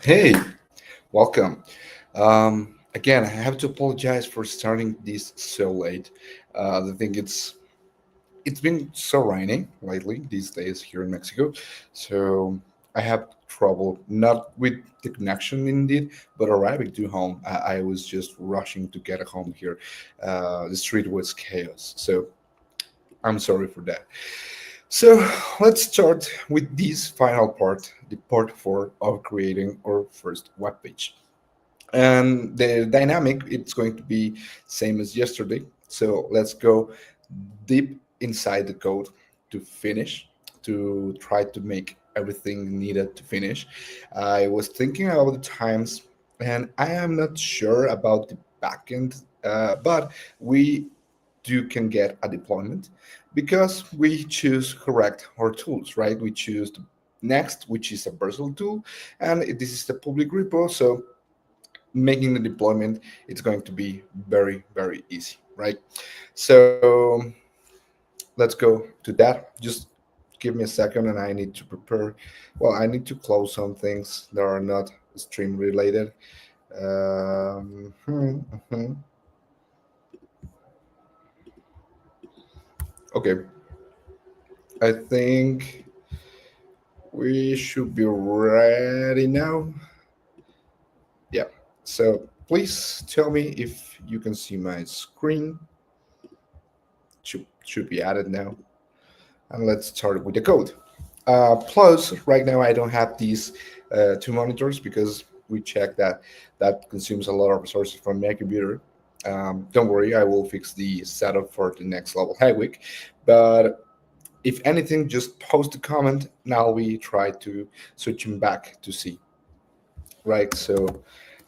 Hey, welcome. Again, I have to apologize for starting this so late. I think it's been so raining lately these days here in Mexico, so I have trouble not with the connection indeed, but arriving to home. I was just rushing to get home here. The street was chaos, so I'm sorry for that. So let's start with this final part, the part four of creating our first web page. And the dynamic, it's going to be same as yesterday. So let's go deep inside the code to finish, to try to make everything needed to finish. I was thinking about the times, and I am not sure about the backend, but we do can get a deployment because we choose correct our tools, right? We choose the next, which is a personal tool, and this is the public repo. So making the deployment, it's going to be very easy, right? So let's go to that. Just give me a second, and I need to prepare. Well, I need to close some things that are not stream related. um, hmm, hmm. Okay, I think we should be ready now. Yeah, so please tell me if you can see my screen. Should be added now. And let's start with the code. Plus, right now I don't have these two monitors because we checked that that consumes a lot of resources from my computer. Don't worry, I will fix the setup for the next level high week. But if anything, just post a comment. Now we try to switch him back to C. Right, so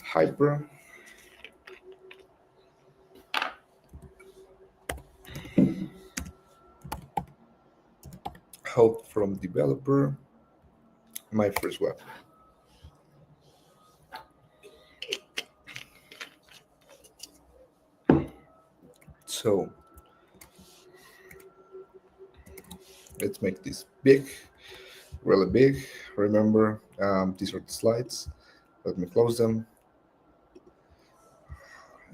hyper help from developer, my first web. So let's make this big, really big. Remember, these are the slides. Let me close them.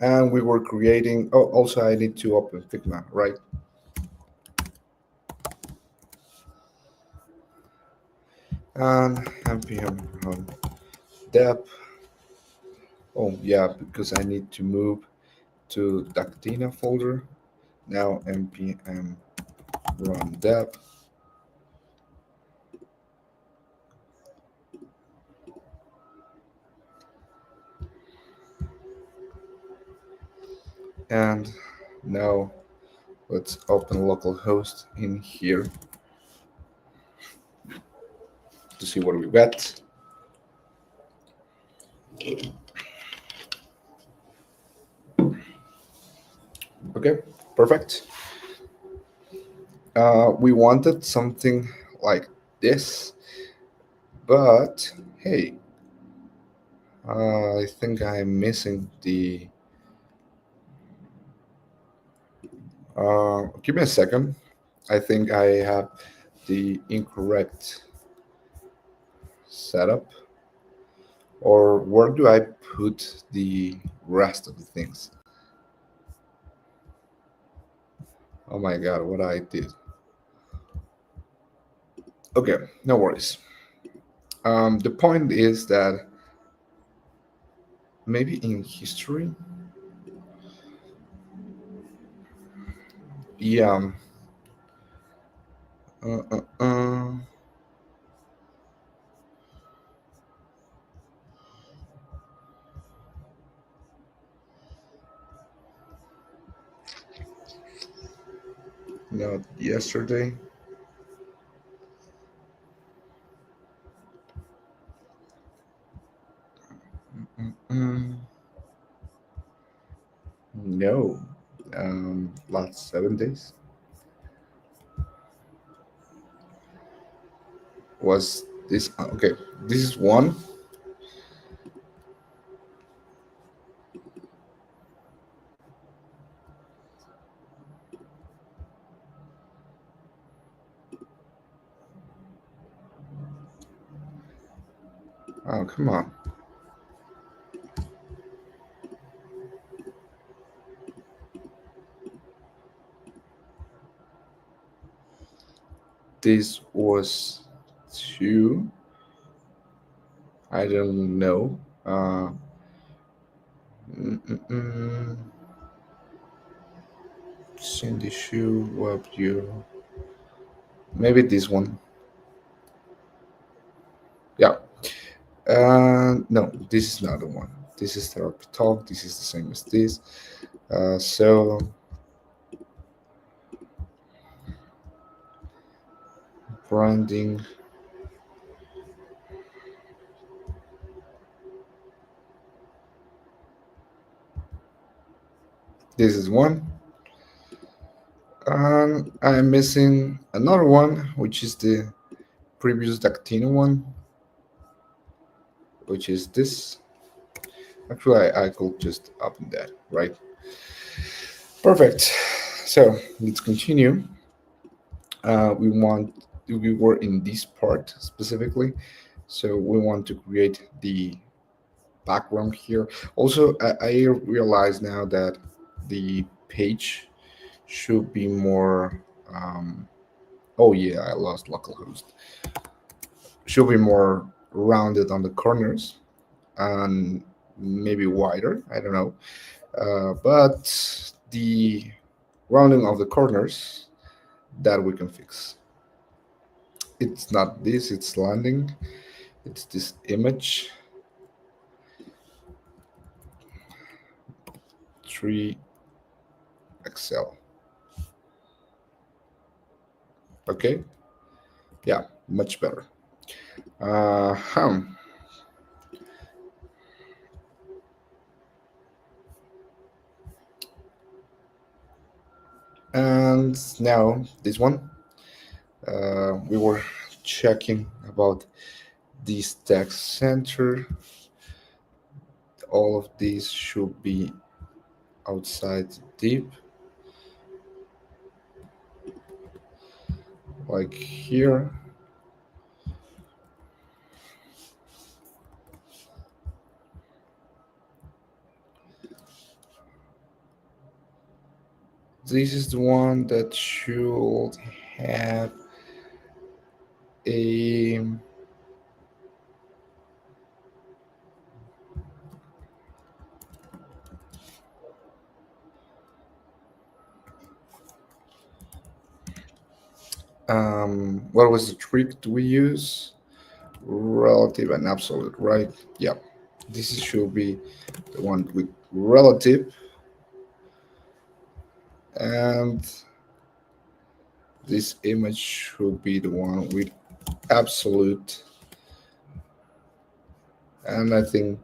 And we were creating, oh, also I need to open Figma, right? And npm run dep. Oh, yeah, because I need to move to Dactina folder. Now npm run dev, and now let's open localhost in here to see what we got. Okay, perfect. We wanted something like this, but hey, I think I'm missing the. Give me a second. I think I have the incorrect setup. Or where do I put the rest of the things? Oh my god, what I did. Okay, no worries. The point is that maybe in history, yeah, uh, uh, uh, not yesterday. Mm, no, last 7 days was this. Okay, this is one. Oh, come on. This was two. I don't know. Mm, mm, mm. Cindy Shoe, Web You. Maybe this one. Yeah. No, this is not the one. This is therapy talk. This is the same as this. So branding. This is one. And I'm missing another one, which is the previous Dactino one, which is this. Actually, I could just open that, right? Perfect. So let's continue. We were in this part specifically. So we want to create the background here. Also, I realize now that the page should be more. Oh yeah, I lost localhost. Should be more rounded on the corners and maybe wider. I don't know, but the rounding of the corners that we can fix. It's not this. It's landing. It's this image 3 Excel. Okay, yeah, much better. Uh, huh. And now this one, we were checking about this text center. All of these should be outside deep, like here. This is the one that should have a. What was the trick do we use? Relative and absolute, right? Yeah. Should be the one with relative, and this image should be the one with absolute. And I think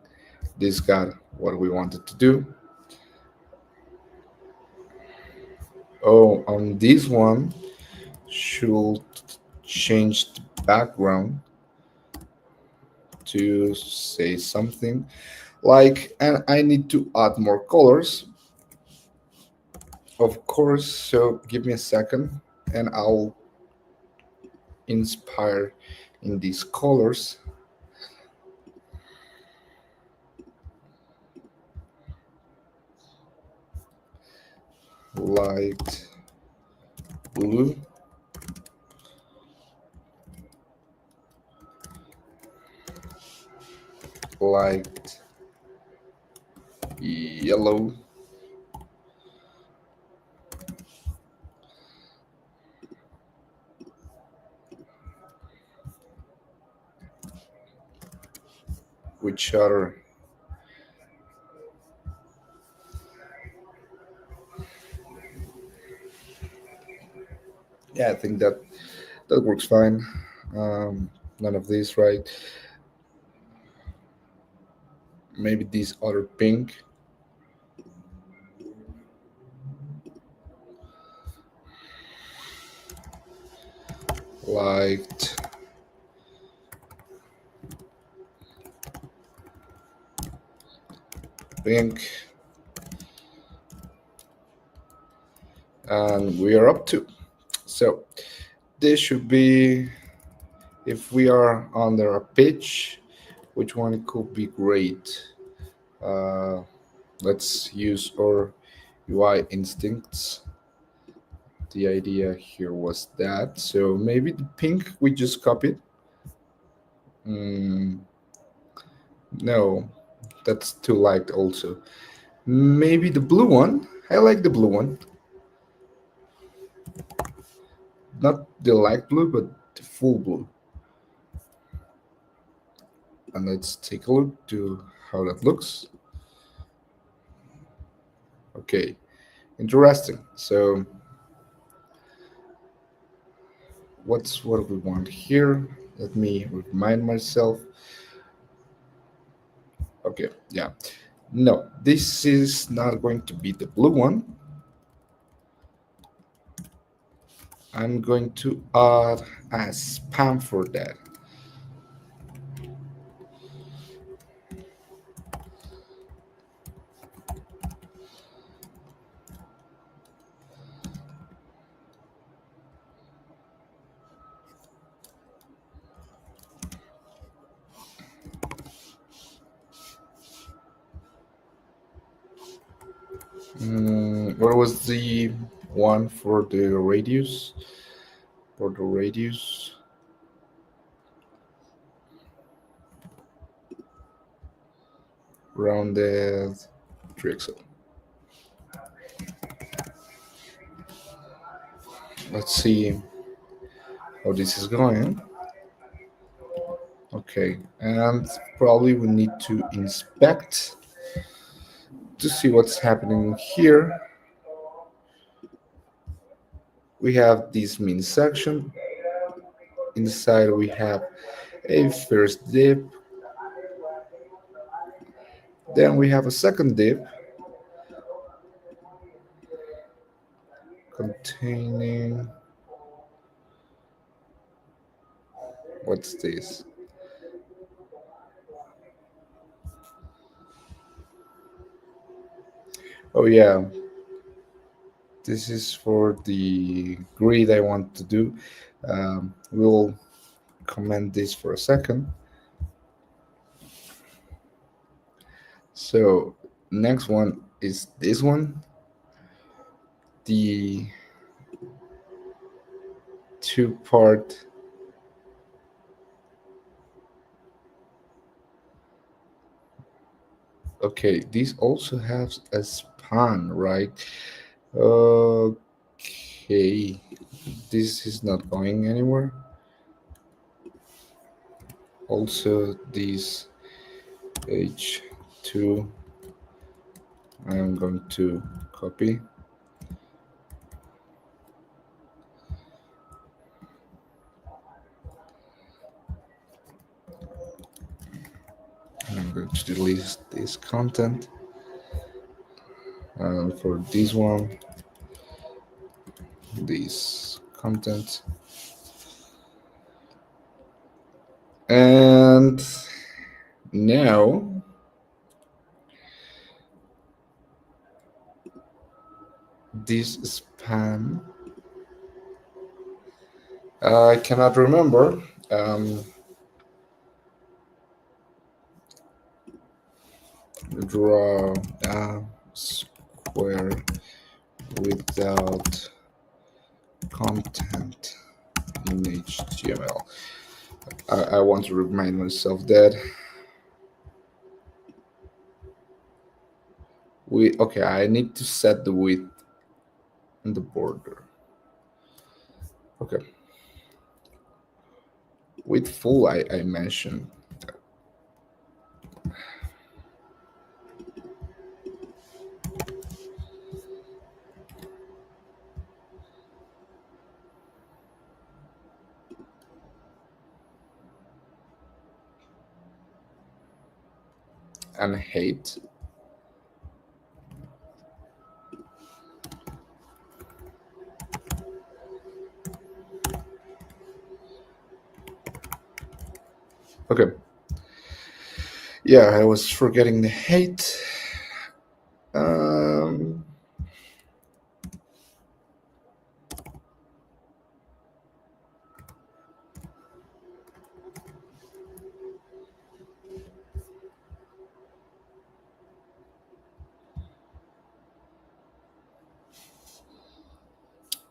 this got what we wanted to do. Oh, on this one, should change the background to say something like, and I need to add more colors, of course. So give me a second, and I'll inspire in these colors, light blue, light yellow, which are, yeah, I think that that works fine. None of these, right? Maybe this other pink, light pink, and we are up to. So this should be, if we are under a pitch, which one could be great? Uh, let's use our UI instincts. The idea here was that. So maybe the pink we just copied. Mm, no, that's too light also. Maybe the blue one. I like the blue one. Not the light blue, but the full blue. And let's take a look to how that looks. Okay, interesting. So what's what we want here? Let me remind myself. Okay, yeah. No, this is not going to be the blue one. I'm going to add a spam for that. What was the one for the radius? For the radius, rounded triangle. Let's see how this is going. Okay, and probably we need to inspect to see what's happening here. We have this min section. Inside we have a first div. Then we have a second div containing, what's this? Oh yeah, this is for the grid I want to do. We'll comment this for a second. So next one is this one, the two-part. Okay, these also have a span, right? Okay, Okay, this is not going anywhere. Also, this H2 I'm going to copy. And I'm going to delete this content. And for this one, this content. And now this spam, I cannot remember. Um, draw a square without content in HTML. I want to remind myself that okay, I need to set the width and the border. Okay, width full I mentioned. And height. Okay. Yeah, I was forgetting the height. Um,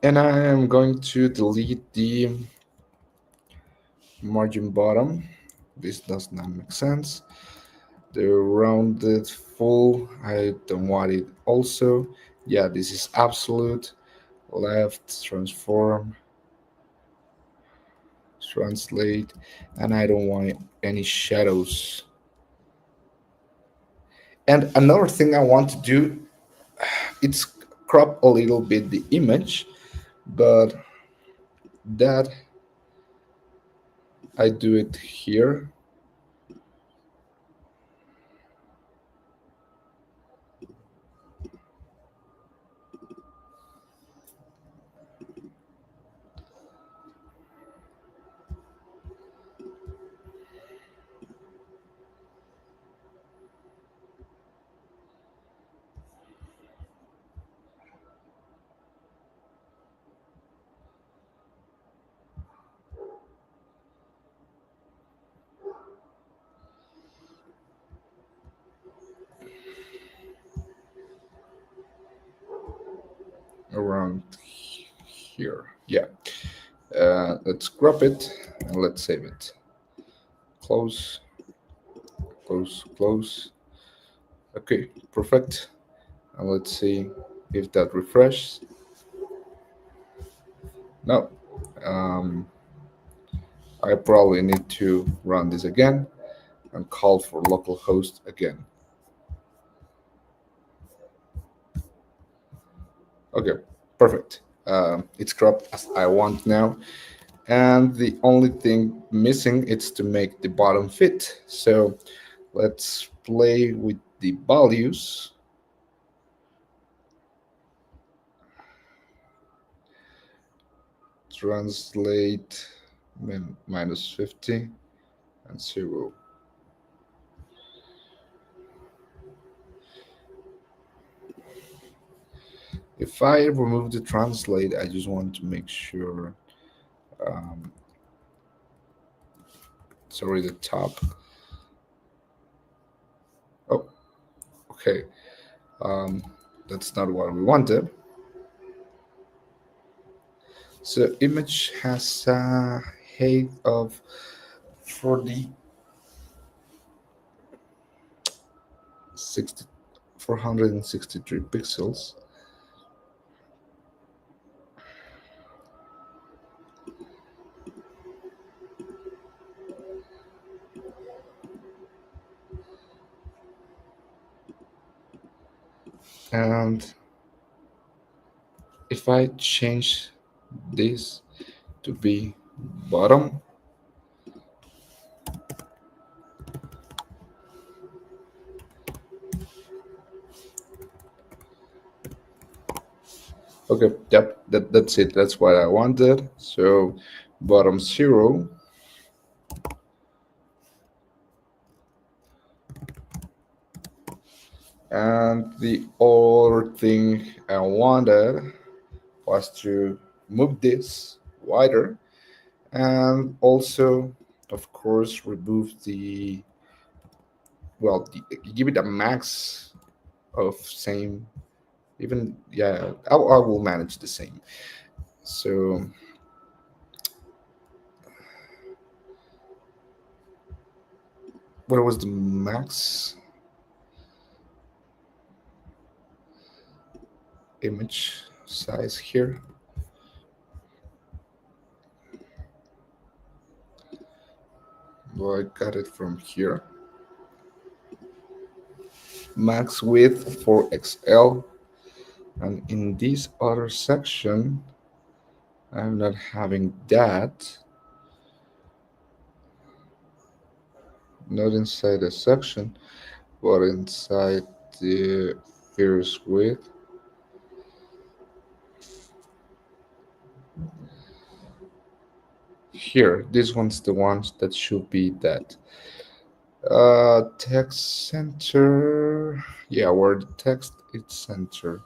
and I am going to delete the margin bottom. This does not make sense. The rounded full, I don't want it also. Yeah, this is absolute. Left, transform, translate, and I don't want any shadows. And another thing I want to do, it's crop a little bit the image, but that I do it here. Around here. Yeah. Let's crop it and let's save it. Close, close, close. Okay, perfect. And let's see if that refreshes. No. Um, I probably need to run this again and call for localhost again. Okay, perfect. It's cropped as I want now. And the only thing missing is to make the bottom fit. So let's play with the values. Translate -50 and 0. If I remove the translate, I just want to make sure, um, sorry, the top. Oh, okay. Um, that's not what we wanted. So image has a height of 40, 60, 463 pixels. And if I change this to be bottom, okay, yep, that's it. That's what I wanted. So bottom 0. And the other thing I wanted was to move this wider, and also, of course, remove the, well, give it a max of same, even, yeah, I will manage the same. So what was the max image size here? Well, I got it from here. Max width for XL, and in this other section I'm not having that. Not inside the section, but inside the first width. Here, this one's the ones that should be that. Text center. Yeah, where the text is center.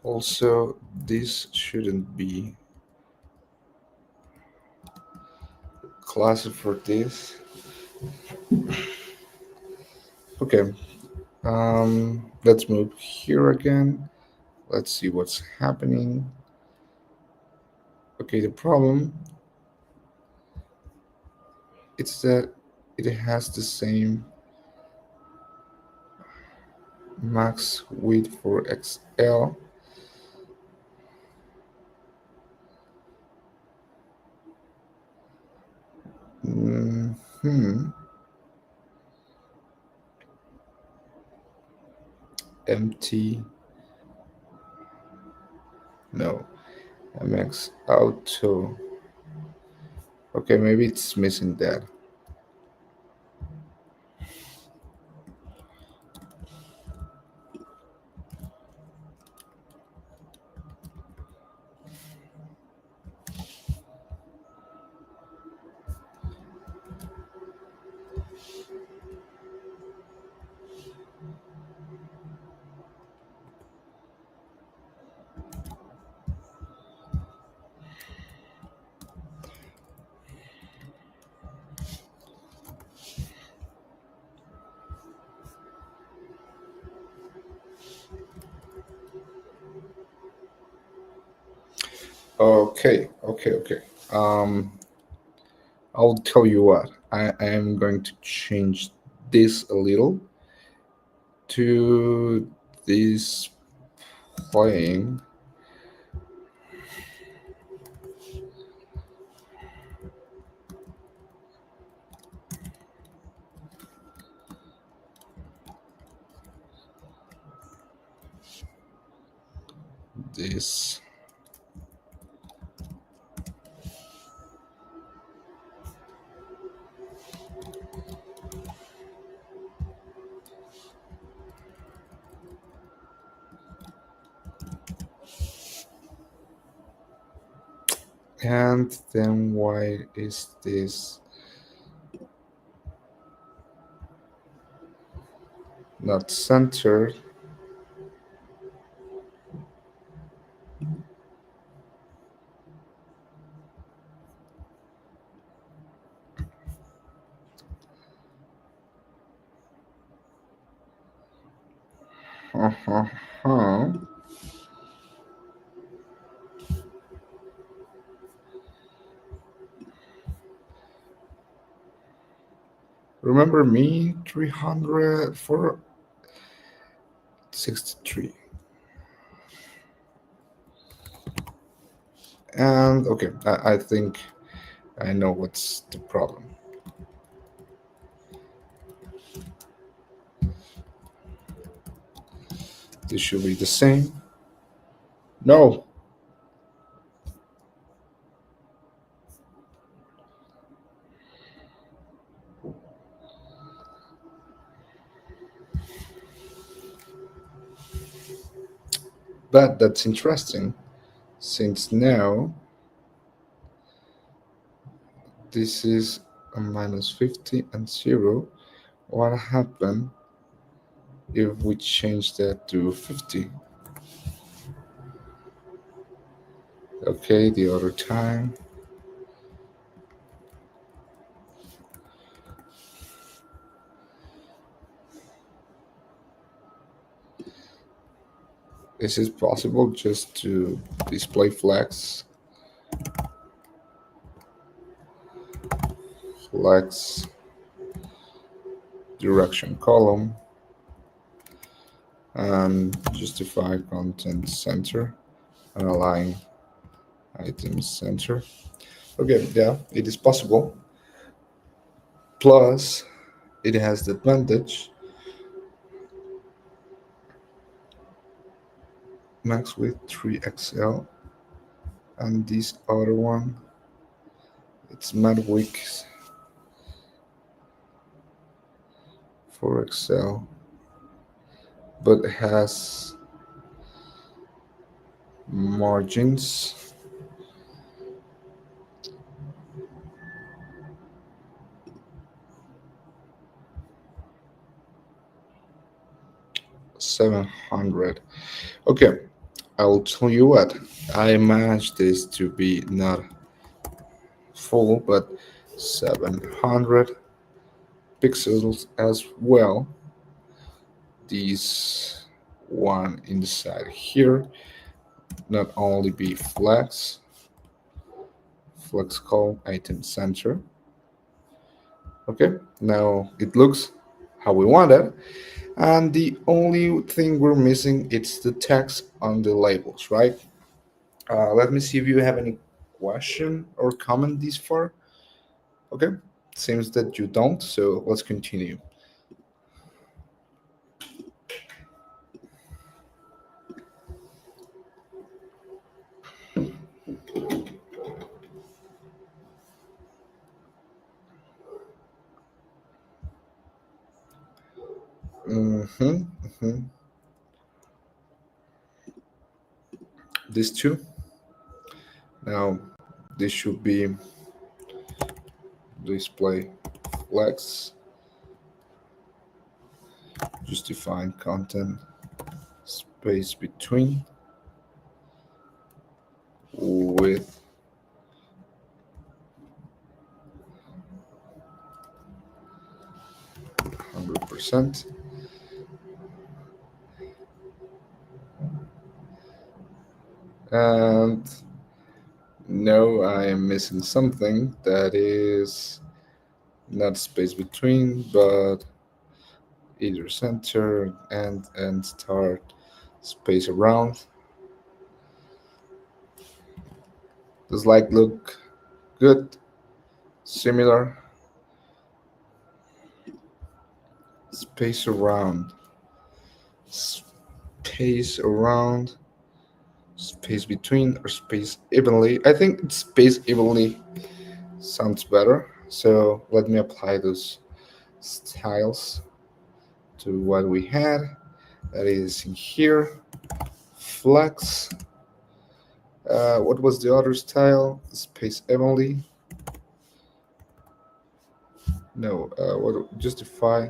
Also, this shouldn't be classic for this. Okay, let's move here again. Let's see what's happening. Okay, the problem is that it has the same max width for XL. Hmm. Empty. No. MX Auto. Okay, maybe it's missing that. Okay. I'll tell you what. I am going to change this a little to this playing. This. And then why is this not centered? Uh-huh. Remember me? 300 for 63. And okay, I think I know what's the problem. This should be the same. No. But that's interesting, since now this is a minus 50 and 0. What happened if we change that to 50? Okay, the other time. Is it possible just to display flags? Flags direction column and justify content center and align items center. Okay, yeah, it is possible. Plus, it has the advantage max width 3XL, and this other one it's max width 4XL, but it has margins 700. Okay, I will tell you what, I managed this to be not full but 700 pixels as well. These one inside here not only be flex call item center. Okay, now it looks how we want it, and the only thing we're missing it's the text on the labels, right? Let me see if you have any question or comment this far. Okay, seems that you don't, so let's continue. Mm-hmm, mm-hmm. These two. Now, this should be display flex, just define content, space between, with 100%. And no, I am missing something that is not space between, but either center and start space around. Does like look good? Similar. Space around. Space around. Space between or space evenly. I think space evenly sounds better. So let me apply those styles to what we had. That is in here. Flex. What was the other style? Space evenly. No. What? Justify.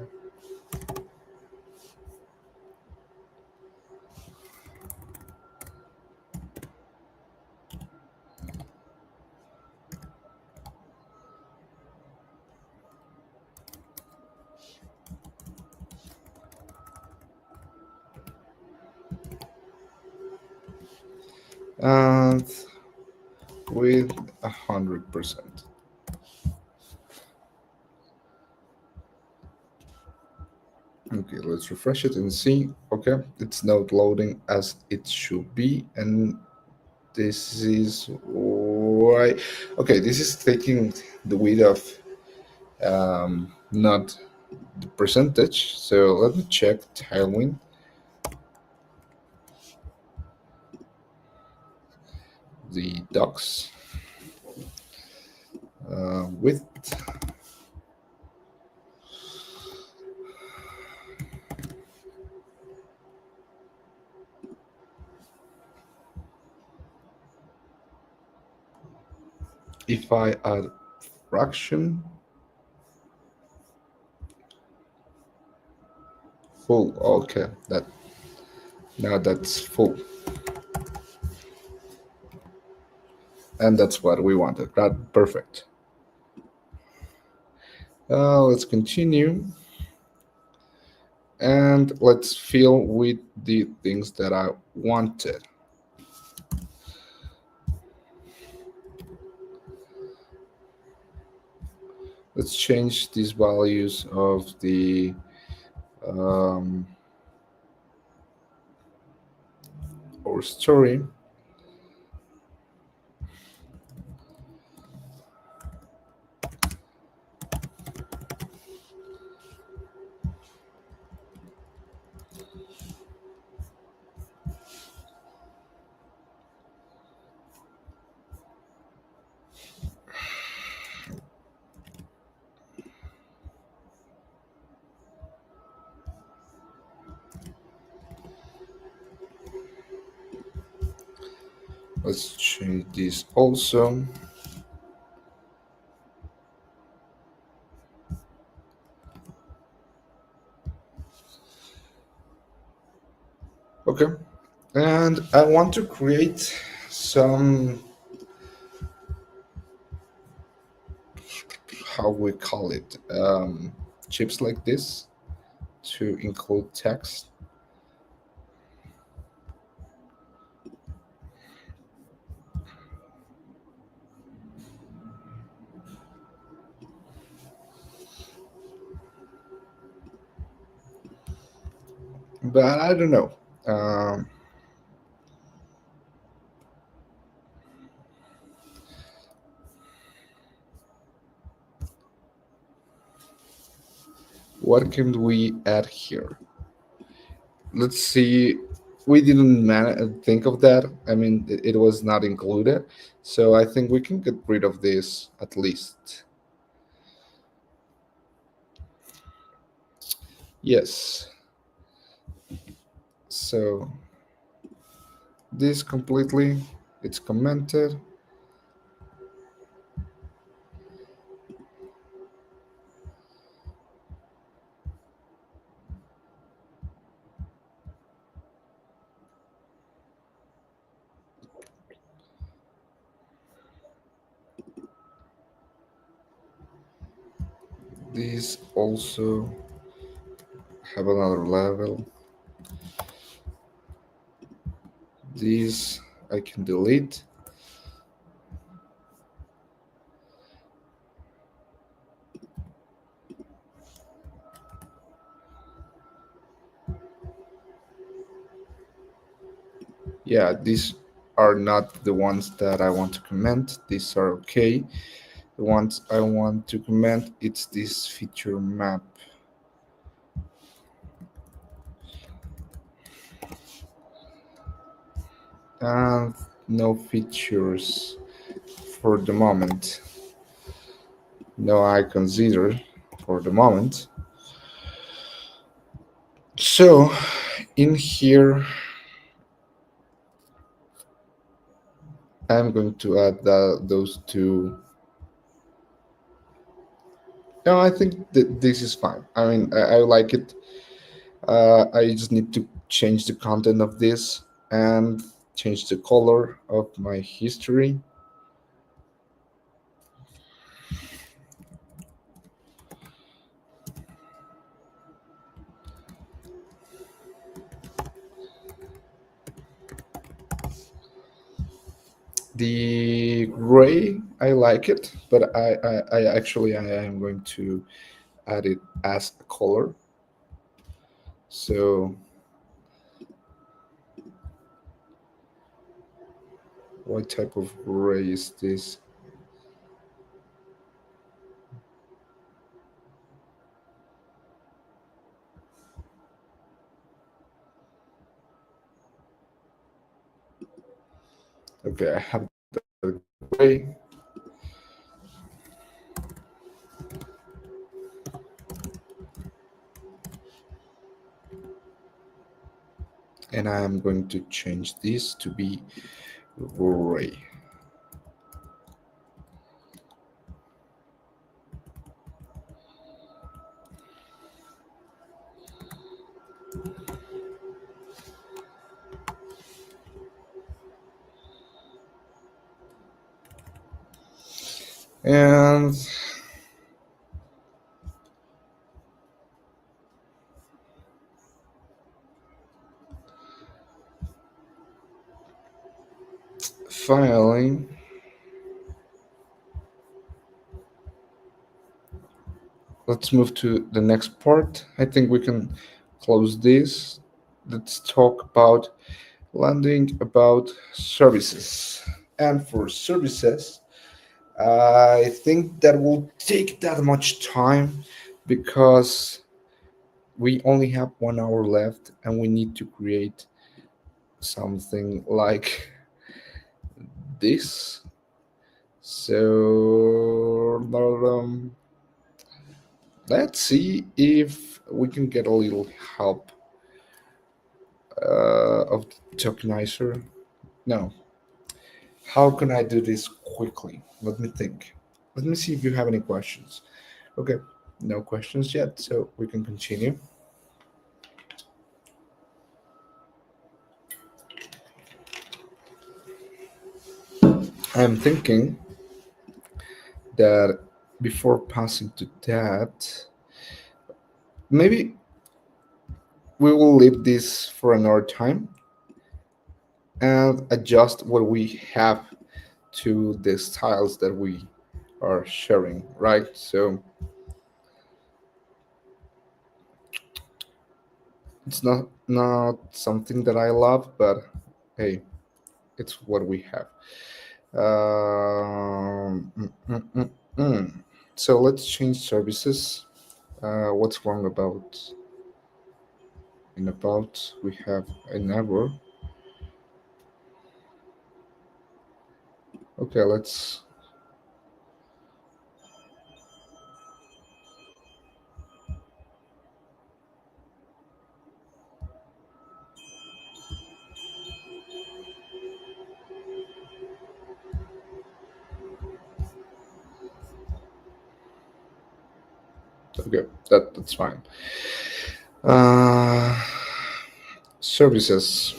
And with 100%. Okay, let's refresh it and see. Okay, it's not loading as it should be, and this is why. Okay, this is taking the width of not the percentage. So let me check Tailwind. The docs width. If I add fraction, full. Okay, that now that's full, and that's what we wanted. Right, perfect. Let's continue, and let's fill with the things that I wanted. Let's change these values of the um, our story. Let's change this also. Okay, and I want to create some, how we call it, chips like this to include text. But I don't know. Um, what can we add here? Let's see. We didn't think of that. I mean, it was not included. So I think we can get rid of this at least. Yes. So this completely, it's commented. These also have another level. These I can delete. Yeah, these are not the ones that I want to comment. These are okay. The ones I want to comment, it's this feature map. And no features for the moment. No icons either for the moment. So in here, I'm going to add those two. No, I think that this is fine. I mean, I like it. I just need to change the content of this and change the color of my history. The gray, I like it, but I am going to add it as a color. So what type of array is this? Okay, I have the array, and I am going to change this to be array. And finally, let's move to the next part. I think we can close this. Let's talk about landing about services. And for services, I think that will take that much time because we only have 1 hour left and we need to create something like this. So let's see if we can get a little help of the tokenizer. No, how can I do this quickly? Let me think. Let me see if you have any questions. Okay, no questions yet, so we can continue. I'm thinking that before passing to that, maybe we will leave this for another time and adjust what we have to the styles that we are sharing, right? So it's not something that I love, but hey, it's what we have. Um, mm, mm, mm, mm. So let's change services. What's wrong about in about? We have a never. Okay, let's. Okay, that's fine. Uh, services.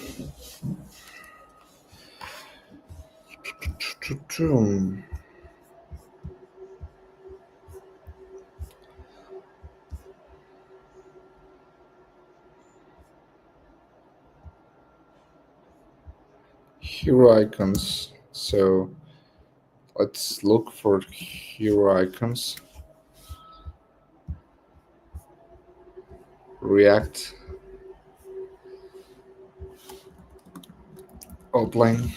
Hero icons. So let's look for hero icons. React outline.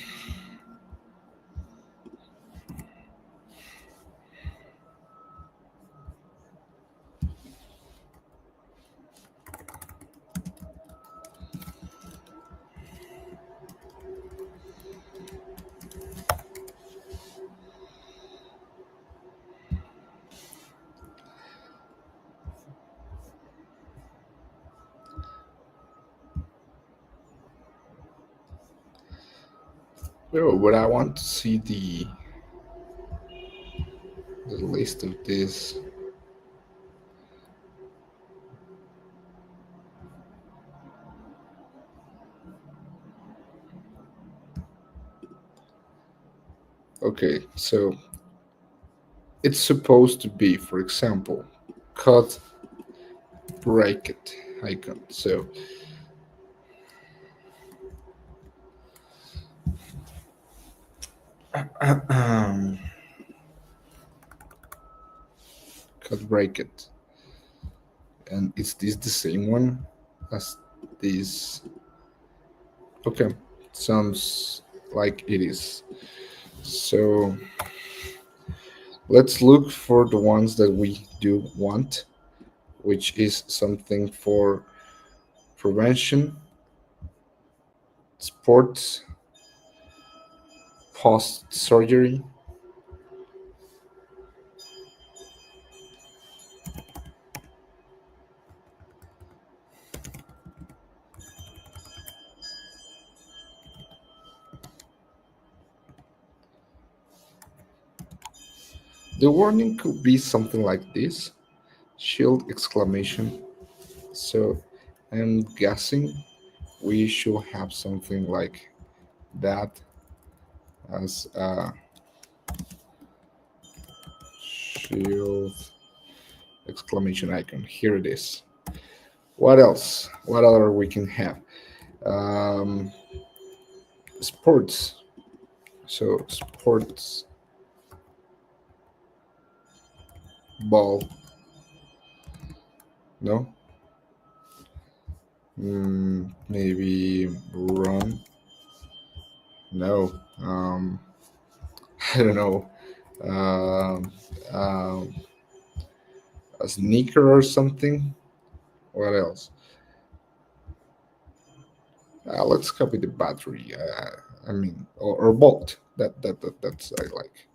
Oh, but I want to see the list of this. Okay, so it's supposed to be, for example, cut bracket icon. So cut bracket, and is this the same one? as this. Okay, sounds like it is. So let's look for the ones that we do want, which is something for prevention, sports, post surgery. The warning could be something like this: shield exclamation. So I'm guessing we should have something like that as a shield exclamation icon. Here it is. What else? What other we can have? Um, Sports. So sports ball. No. Maybe run. No. I don't know. Um, um, a sneaker or something. What else? Let's copy the battery. I mean, or bolt. That's I like.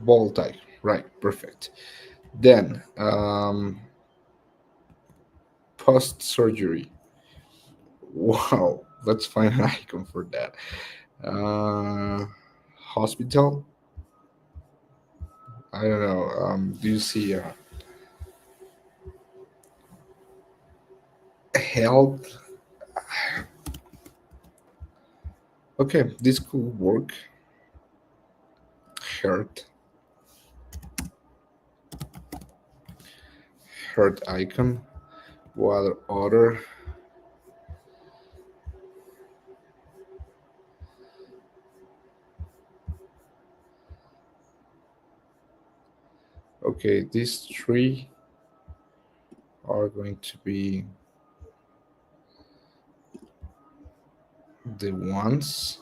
Bolt type. Right. Perfect. Then post surgery. Wow. Let's find an icon for that. Hospital. I don't know. Do you see health? Okay, this could work. Heart, heart icon. What other? Okay, these three are going to be the ones.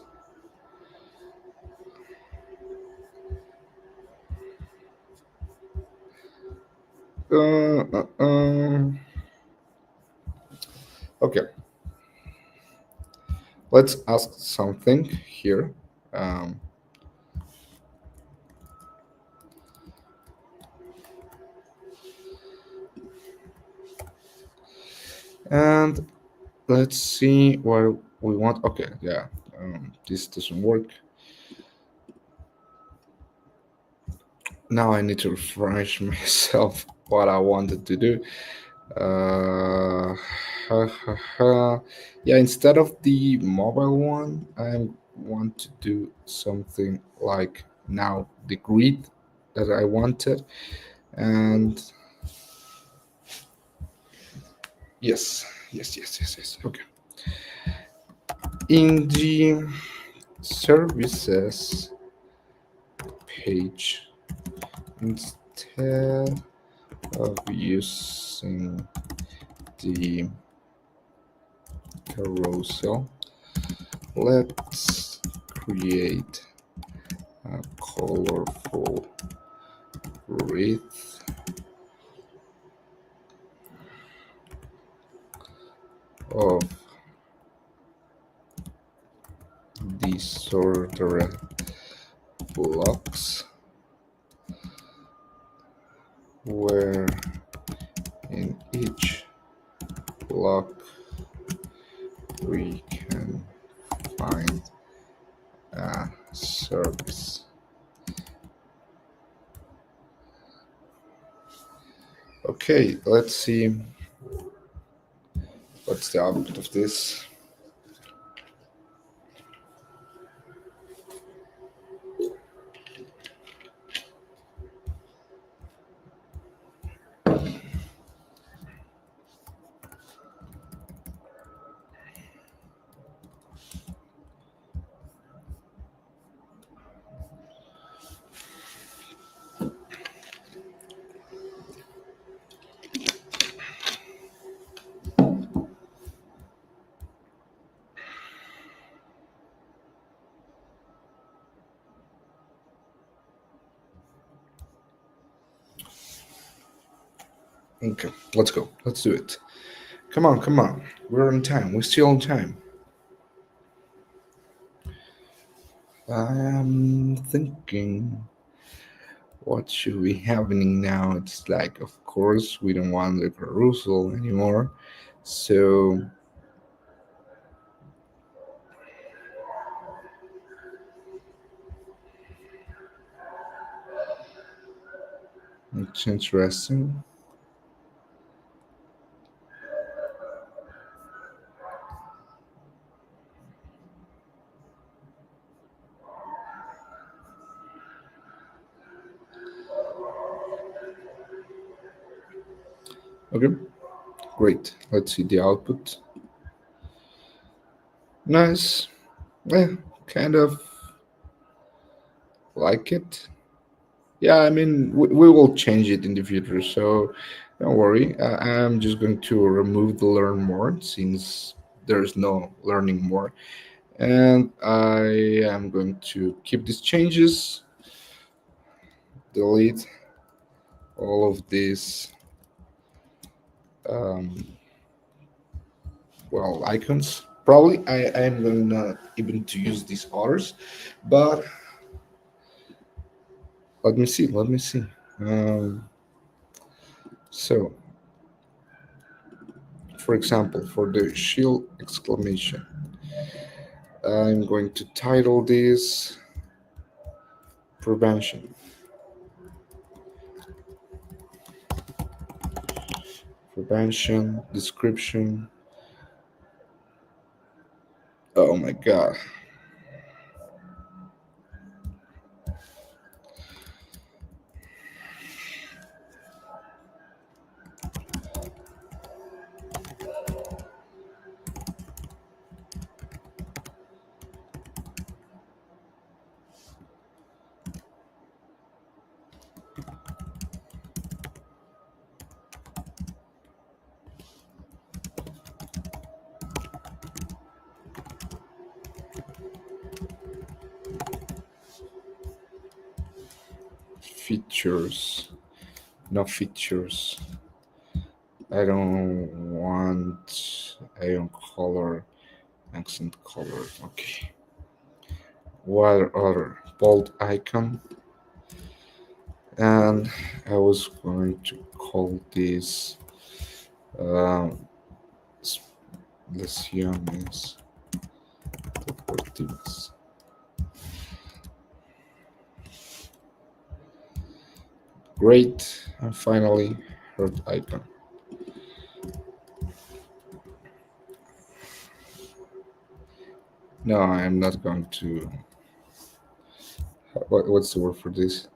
Uh, uh, uh. Okay, let's ask something here. Um, and let's see what we want. Okay, yeah, this doesn't work. Now I need to refresh myself what I wanted to do. Uh, yeah, instead of the mobile one, I want to do something like now the grid that I wanted. And yes. Okay. In the services page, instead of using the carousel, let's create a colorful grid of disordered blocks where in each block we can find a service. Okay, let's see what's the output of this. Okay, let's go. Let's do it. Come on, come on. We're on time. We're still on time. I'm thinking, what should be happening now? It's like, of course, we don't want the carousel anymore. So it's interesting. Okay, great. Let's see the output. Nice. Yeah, kind of like it. Yeah, I mean, we will change it in the future, so don't worry. I'm just going to remove the learn more since there's no learning more. And I am going to keep these changes, delete all of these, um, well, icons. Probably I am going not even to use these others, but let me see, let me see. Um, so, for example, for the shield exclamation, I'm going to title this prevention. Prevention, description. Oh my god. Features. No features. I don't want iron color, accent color. Okay. What other? Bold icon. And I was going to call this um, s- lesiones deportivas. Great. And finally, heart icon. No, I'm not going to. What's the word for this?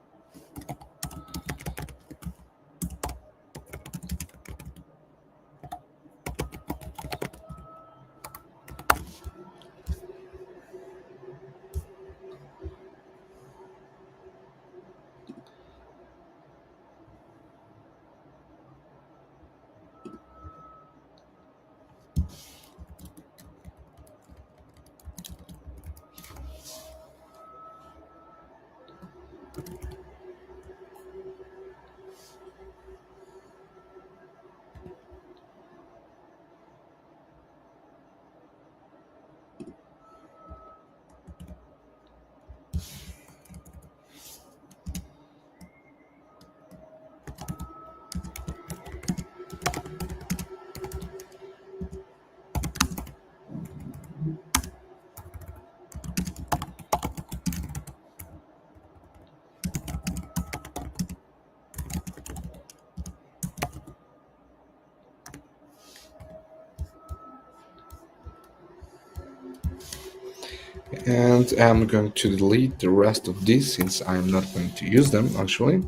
And I'm going to delete the rest of these since I'm not going to use them actually.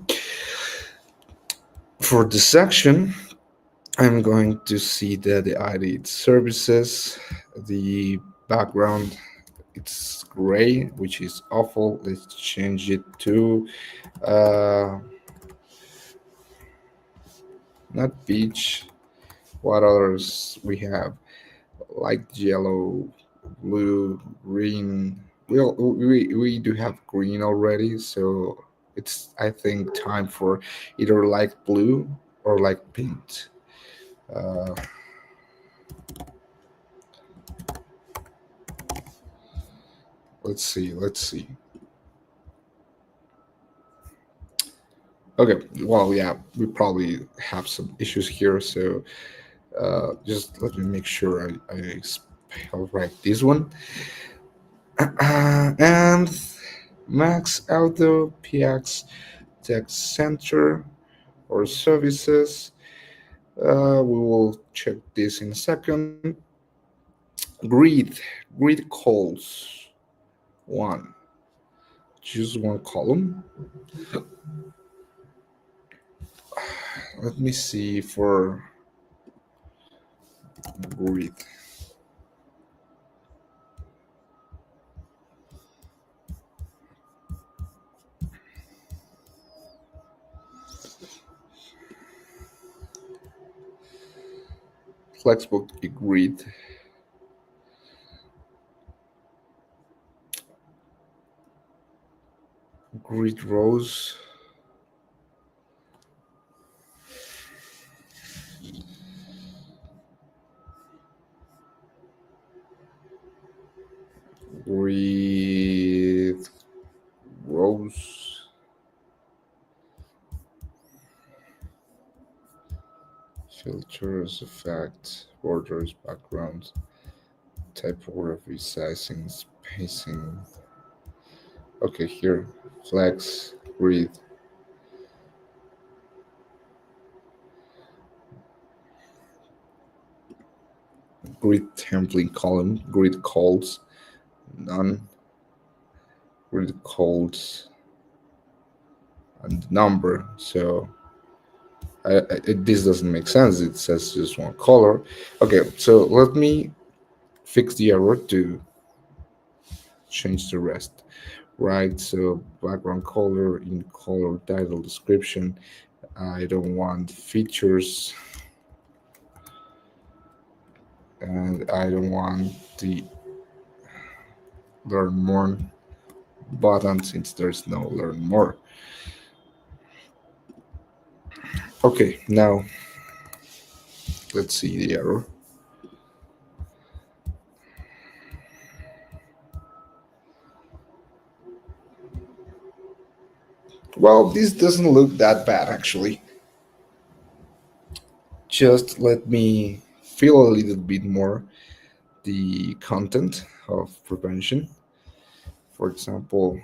For this section, I'm going to see that the ID services, the background, it's gray, which is awful. Let's change it to uh, not beach. What others we have? Like yellow, blue, green. We do have green already, so it's I think time for either light blue or like paint. Uh, let's see. Okay, well, yeah, we probably have some issues here, so just let me make sure I spell right this one. And Max Auto PX Text Center or services. We will check this in a second. Grid, grid calls one. Choose one column. Let me see for grid. Flexbook grid. Grid rows. Grid rows. Filters, effect, borders, background, typography, sizing, spacing. Okay, here, flex, grid, grid template column, grid calls, none, grid calls, and number. So this doesn't make sense. It says just one color. Okay, so let me fix the error to change the rest. Right, so background color in color title description. I don't want features, and I don't want the learn more button since there's no learn more. Okay, now let's see the error. Well, this doesn't look that bad actually. Just let me feel a little bit more the content of prevention. For example,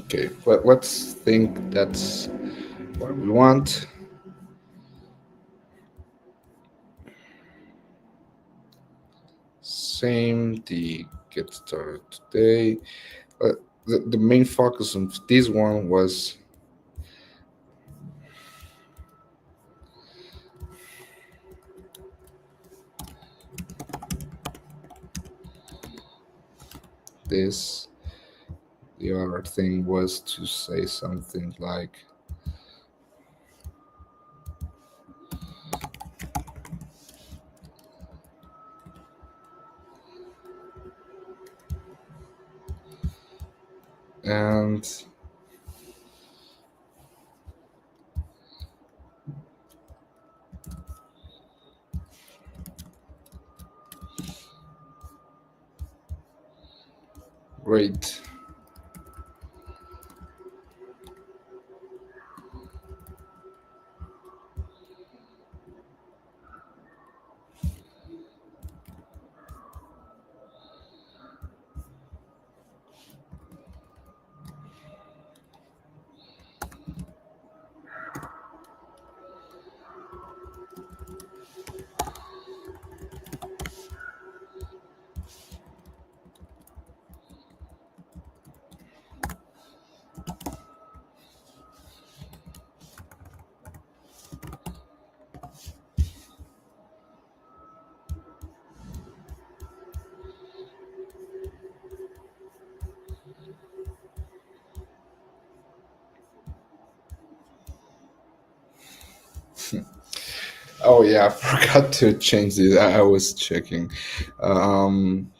okay, let's think that's what we want. Same, the get started today. Uh, the main focus of this one was this. The other thing was to say something like, and great. Oh yeah, I forgot to change this. I was checking. Um,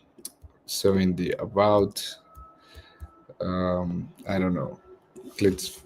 so in the about, I don't know. Let's.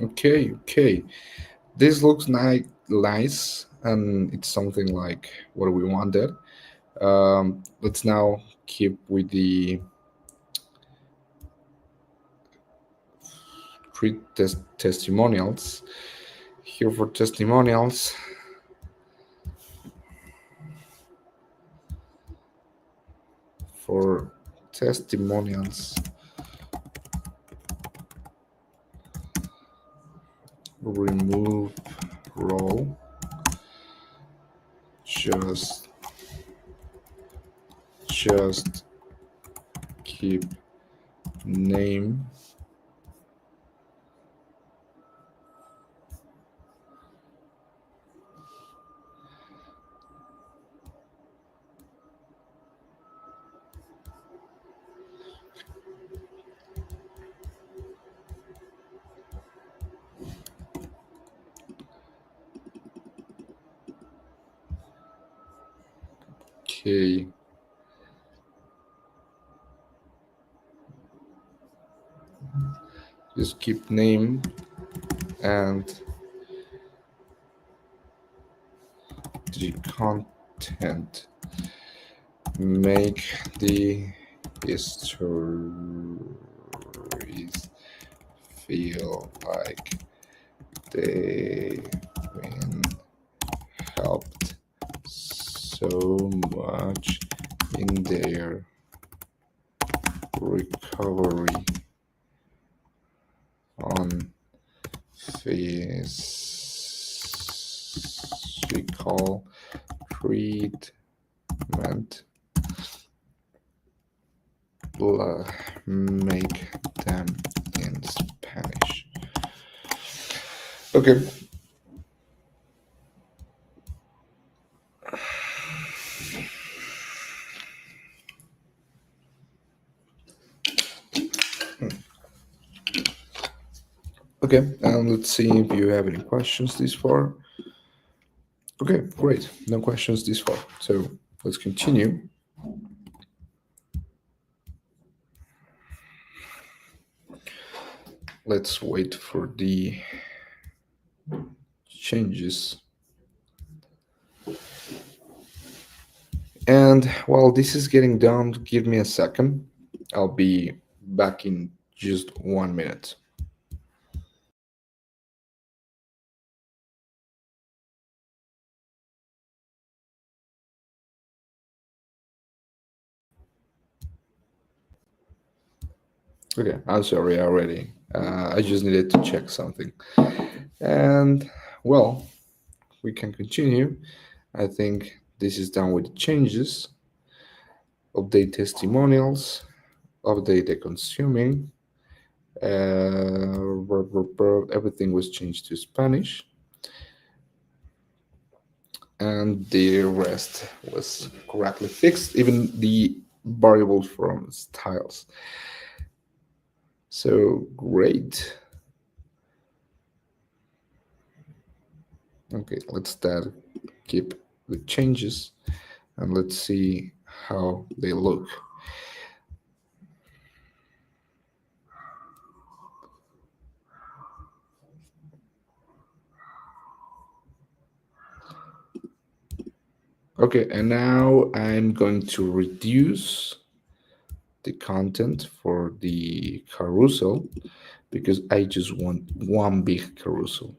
Okay, okay. This looks nice, and it's something like what we wanted. Let's now keep with the pre-test testimonials. Here for testimonials. For testimonials, remove role. Just just keep name. Okay. Just keep name and the content. Make the histories feel like they've been helped so much in their recovery on physical treatment. Make them in Spanish. Okay. Okay, and let's see if you have any questions this far. Okay, great. No questions this far. So let's continue. Let's wait for the changes. And while this is getting done, give me a second. I'll be back in just 1 minute. Okay, I'm sorry already. I just needed to check something. And well, we can continue. I think this is done with the changes. Update testimonials, update the consuming. Everything was changed to Spanish, and the rest was correctly fixed, even the variables from styles. So great. Okay, let's start keep the changes and let's see how they look. Okay, and now I'm going to reduce the content for the carousel because I just want one big carousel,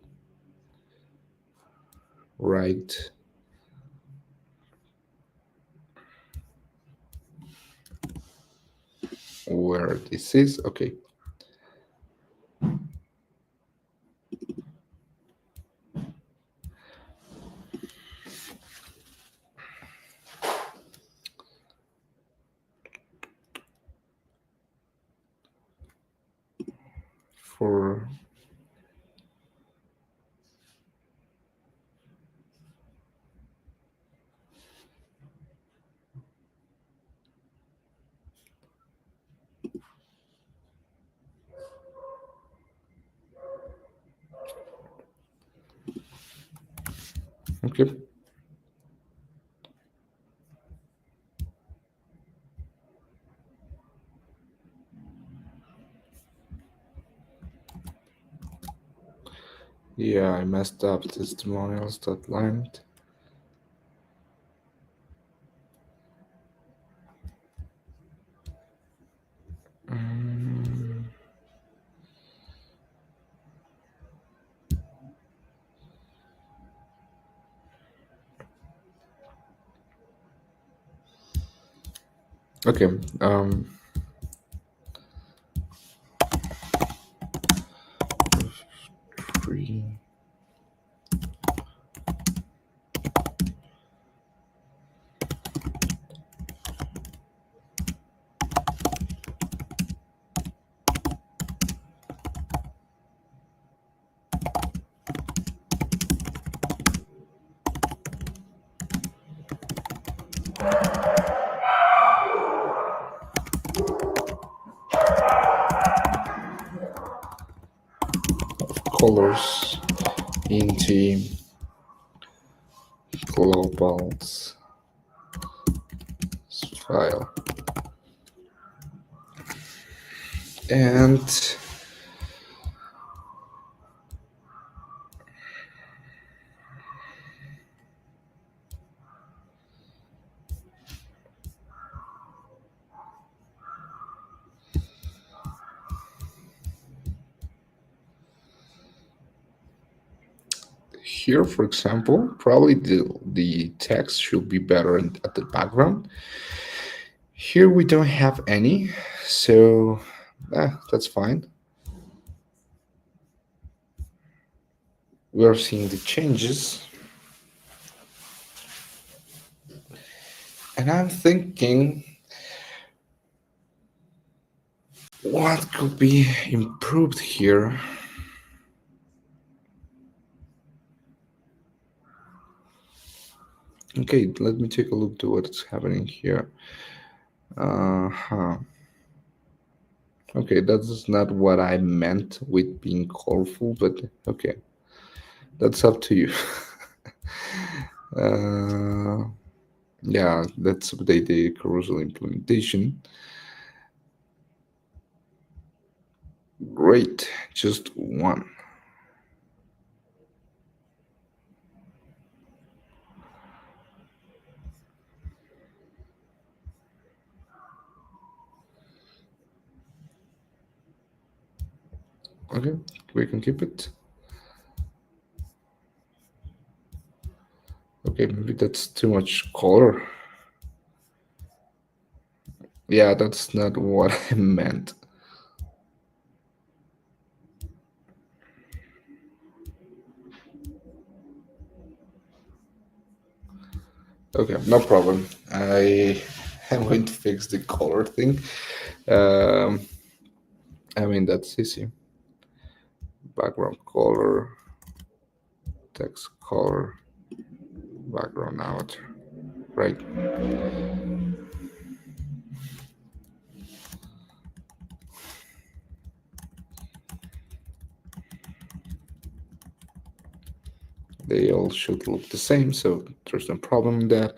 right? Where this is, okay. For okay. Yeah, I messed up testimonials.land. Mm, okay. Free. Colors into globals file. And here, for example, probably the text should be better at the background. Here we don't have any, so that's fine. We're seeing the changes. And I'm thinking what could be improved here. Okay, let me take a look to what's happening here. Uh-huh. Okay, that's not what I meant with being colorful, but okay, that's up to you. uh, yeah, let's update the carousel implementation. Great, just one. Okay, we can keep it. Okay, maybe that's too much color. Yeah, that's not what I meant. Okay, no problem. I am going to fix the color thing. Um, I mean, that's easy. Background color, text color, background avatar, right? They all should look the same, so there's no problem in that.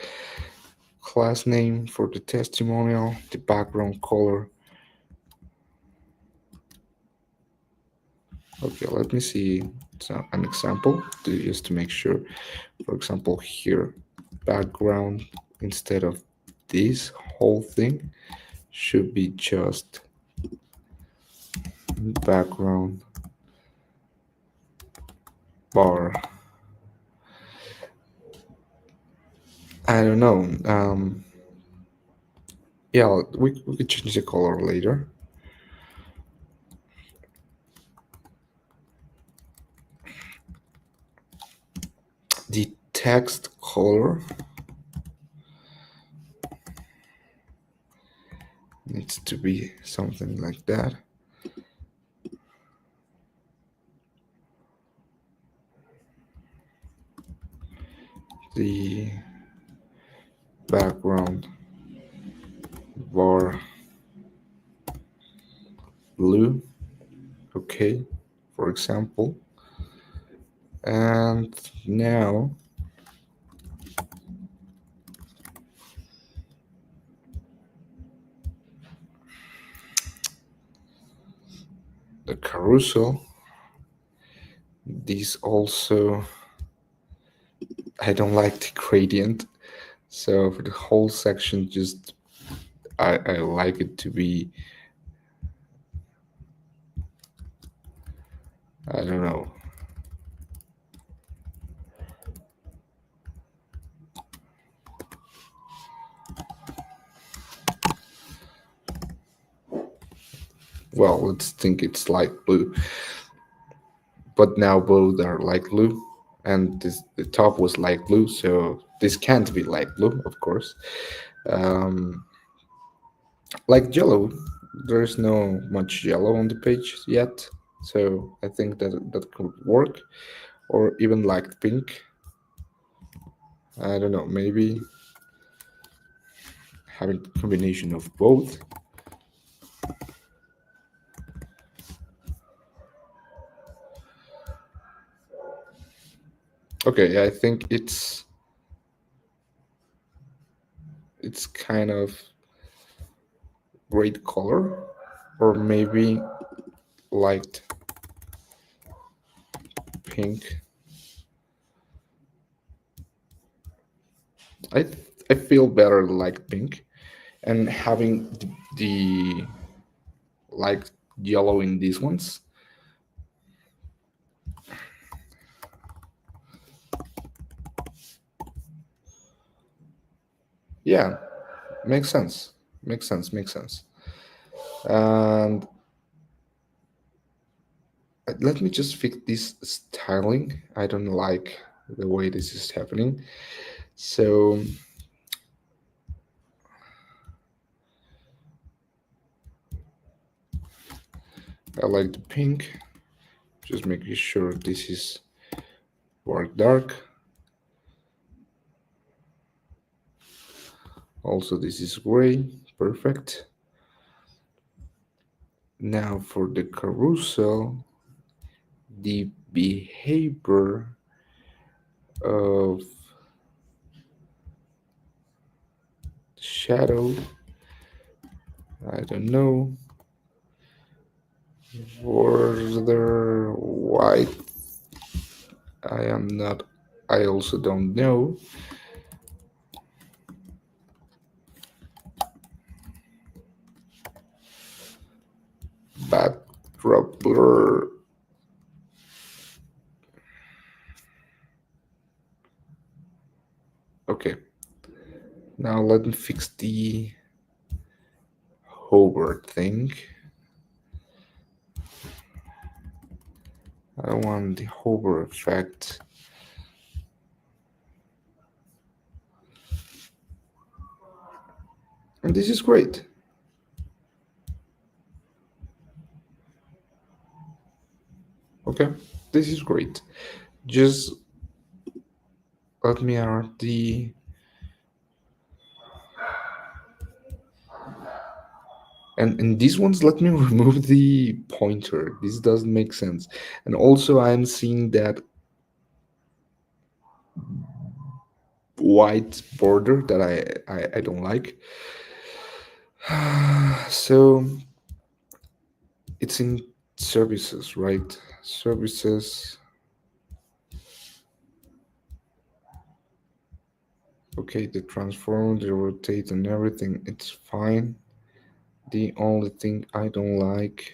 Class name for the testimonial, the background color. Okay, let me see an example just to make sure. For example, here, background instead of this whole thing should be just background bar. I don't know. Yeah, we could change the color later. The text color needs to be something like that. The background bar blue, okay, for example. And now the carousel. These also, I don't like the gradient, so for the whole section, just I like it to be, I don't know. Well, let's think it's light blue, but now both are light blue, and the top was light blue, so this can't be light blue, of course. Um, like yellow, there's no much yellow on the page yet, so I think that could work. Or even like pink. I don't know, maybe having a combination of both. Okay, I think it's kind of great color, or maybe light pink. I I feel better like pink, and having the light yellow in these ones. Yeah, makes sense. Makes sense. Makes sense. And let me just fix this styling. I don't like the way this is happening. So I like the pink. Just making sure this is dark. Also, this is gray. Perfect. Now for the carousel, the behavior of shadow. I don't know. Border white. I am not. I also don't know. Backdrop blur. Okay. Now let me fix the hover thing. I want the hover effect. And this is great. Okay, this is great. Just let me add the and in these ones let me remove the pointer. This doesn't make sense. And also I'm seeing that white border that I don't like. So it's in services, right? Services. Okay, the transform, the rotate, and everything, it's fine. The only thing I don't like,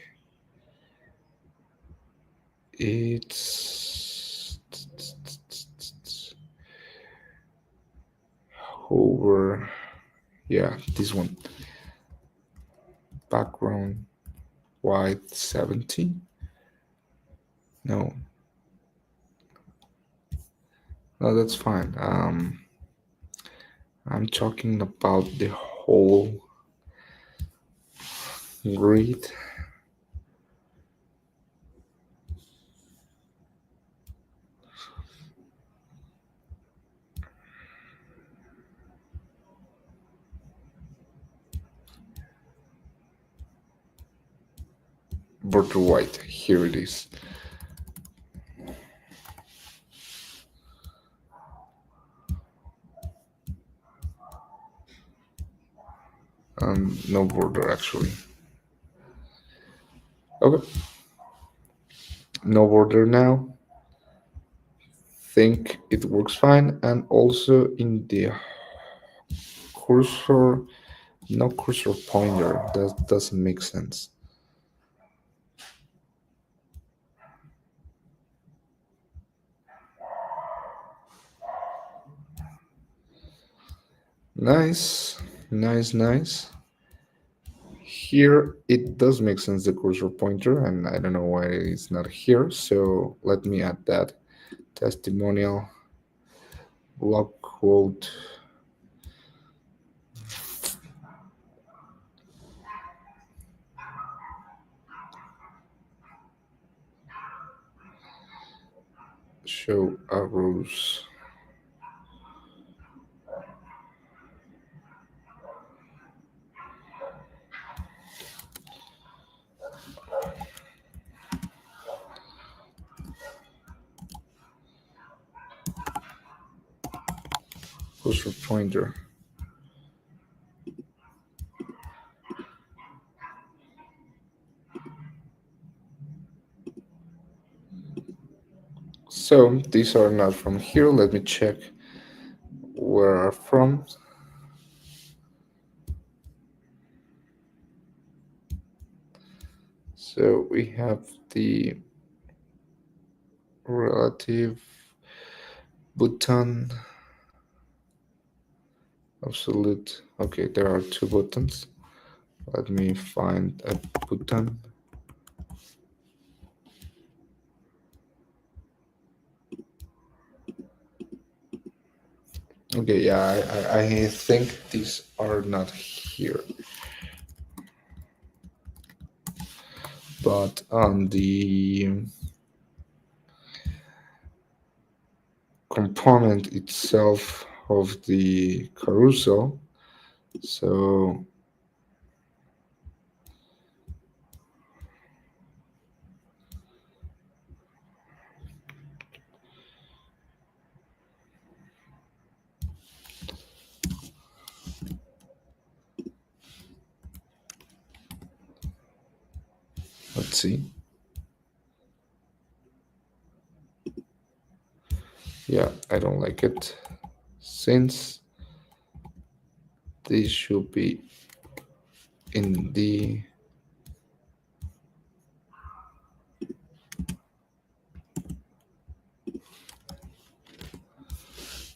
it's over. Yeah, this one. Background white 70. No, no, that's fine. I'm talking about the whole grid. Border white. Here it is. No border actually. Okay, no border now. Think it works fine, and also in the cursor, no cursor pointer. That doesn't make sense. Nice, nice, nice. Here it does make sense, the cursor pointer, and I don't know why it's not here. So let me add that. Testimonial, log quote. Show arrows. Cursor pointer. So these are not from here. Let me check where are from. So we have the relative button, absolute. Okay, there are two buttons. Let me find a button. Okay, yeah, I think these are not here. But on the component itself of the carousel, so let's see. Yeah, I don't like it, since this should be in the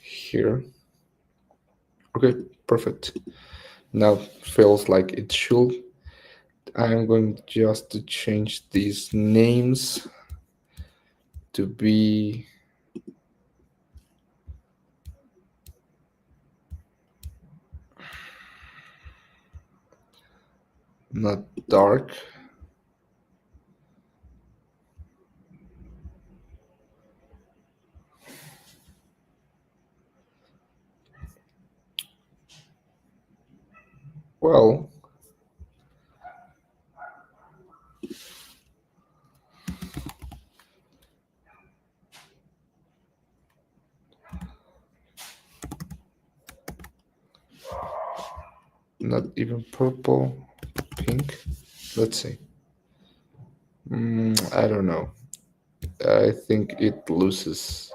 here. Okay, perfect. Now feels like it should. I'm going just to change these names to be not dark. Well, Not even purple, pink. Let's see. I don't know. I think it loses.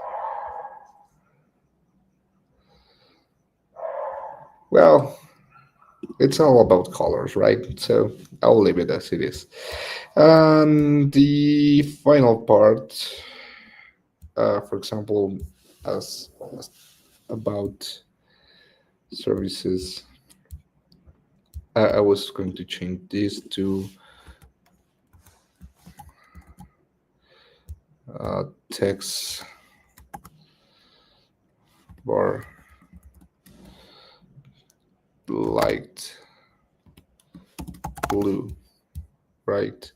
Well, it's all about colors, right? So I'll leave it as it is. And the final part, for example, as about services, I was going to change this to text bar light blue, right?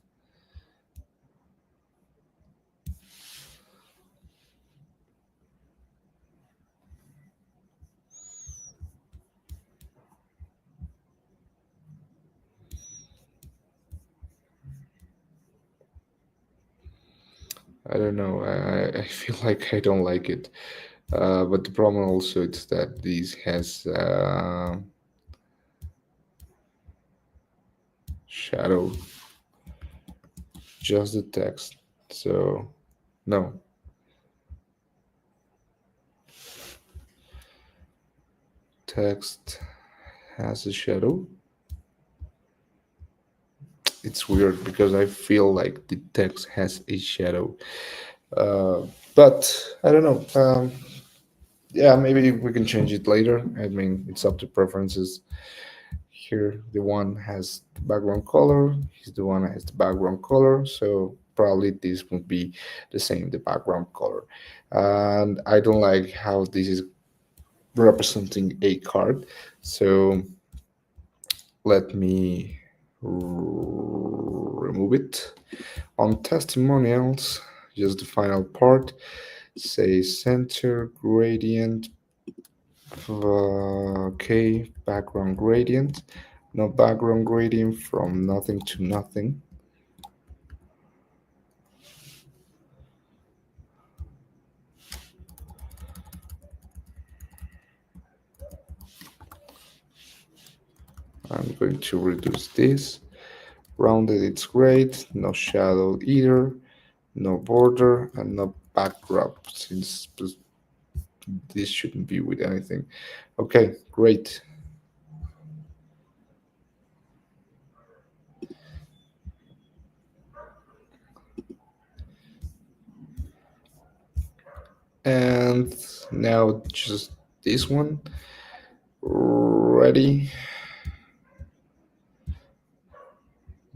I don't know. I feel like I don't like it. But the problem also is that this has shadow, just the text. So no, text has a shadow. It's weird because I feel like the text has a shadow. Uh, but I don't know. Yeah, maybe we can change it later. I mean, it's up to preferences. Here, the one has the background color. He's the one that has the background color. So probably this would be the same, the background color. And I don't like how this is representing a card. So let me remove it. On testimonials, just the final part, say center gradient, okay, background gradient, no background gradient from nothing to nothing. I'm going to reduce this. Rounded, it's great. No shadow either. No border and no backdrop, since this shouldn't be with anything. Okay, great. And now just this one. Ready.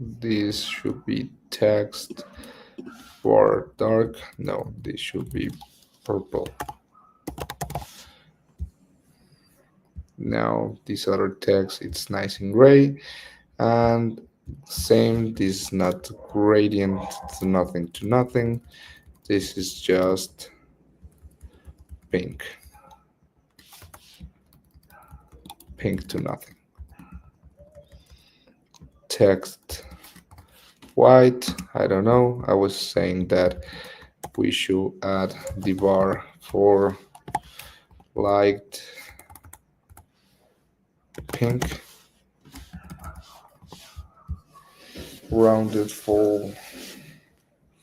This should be text for dark. No, this should be purple. Now this other text, it's nice and gray. And same, this is not gradient to nothing to nothing. This is just pink. Pink to nothing. Text white, I don't know. I was saying that we should add the bar for light pink, rounded fall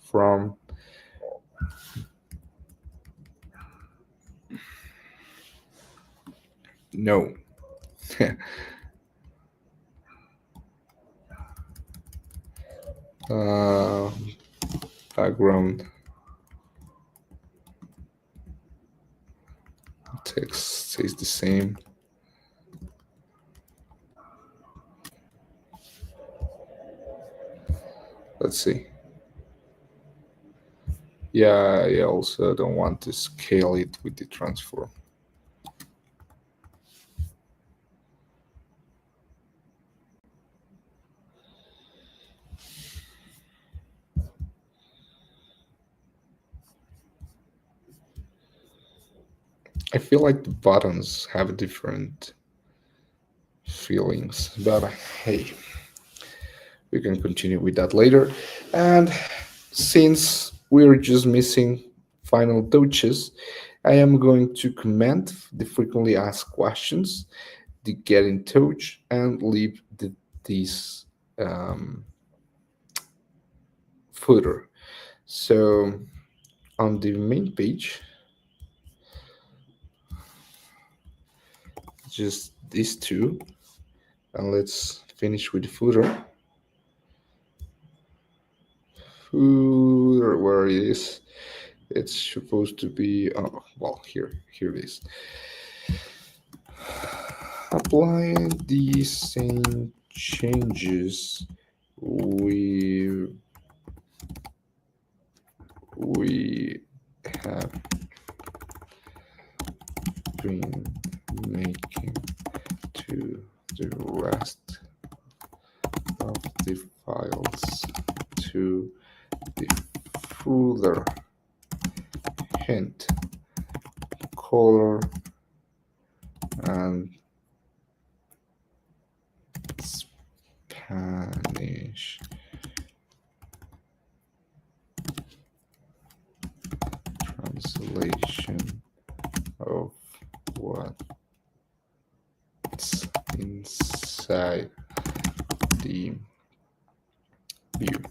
from no. uh, Background text stays the same. Let's see. Yeah, I also don't want to scale it with the transform. I feel like the buttons have different feelings, but hey, we can continue with that later. And since we're just missing final touches, I am going to comment the frequently asked questions. the get in touch and leave this um, footer. So on the main page, just these two, and let's finish with the footer. Footer, where it is? It's supposed to be. Oh, well, here it is. Apply the same changes we have been making to the rest of the files to the footer. Hint, color and Spanish. Translation of what's inside the view.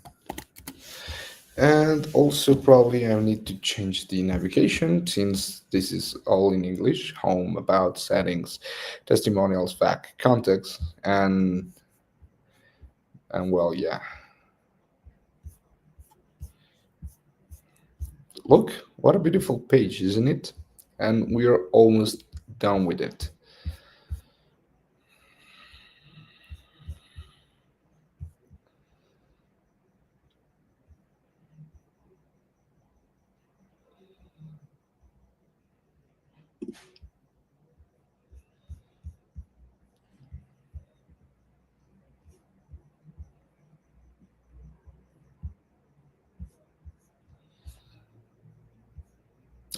And also probably I need to change the navigation since this is all in English: home, about, settings, testimonials, fact, context, and well, yeah. Look, what a beautiful page, isn't it? And we are almost done with it.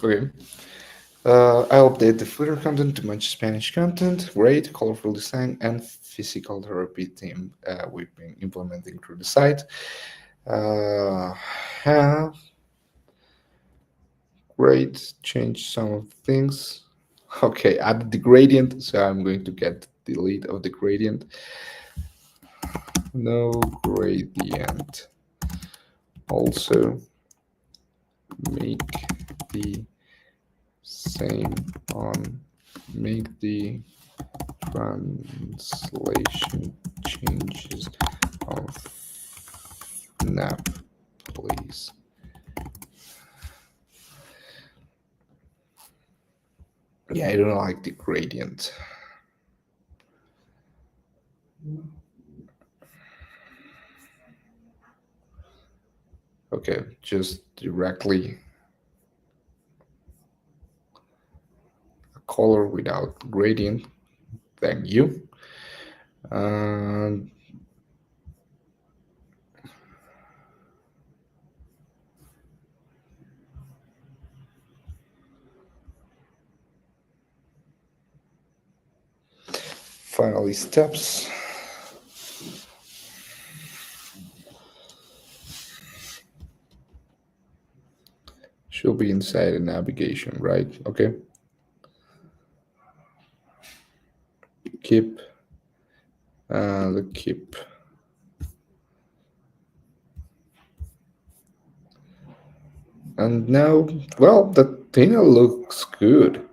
Okay. I'll update the footer content to match Spanish content. Great, colorful design, and physical therapy theme we've been implementing through the site. Have great, change some of the things. Okay, add the gradient, so I'm going to get delete of the gradient. No gradient. Also, make the same on make the translation changes of nap, please. Yeah, I don't like the gradient. Okay, just directly a color without gradient. Thank you. And finally, steps. Should be inside the navigation, right? Okay. Keep and keep. And now, well, the thing looks good.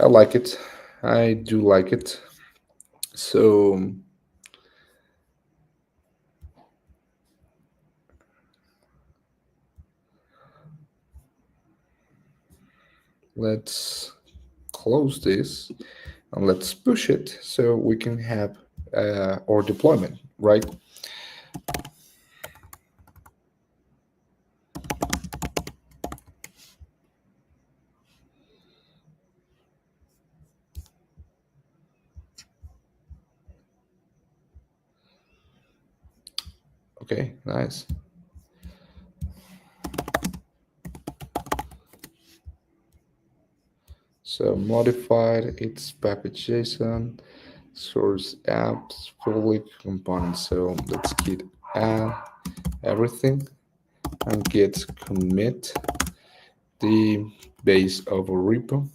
I like it. I do like it. So let's close this and let's push it so we can have our deployment, right? Okay, nice. So modified, it's package JSON, source apps, public components. So let's git add everything and git commit the base of a repo.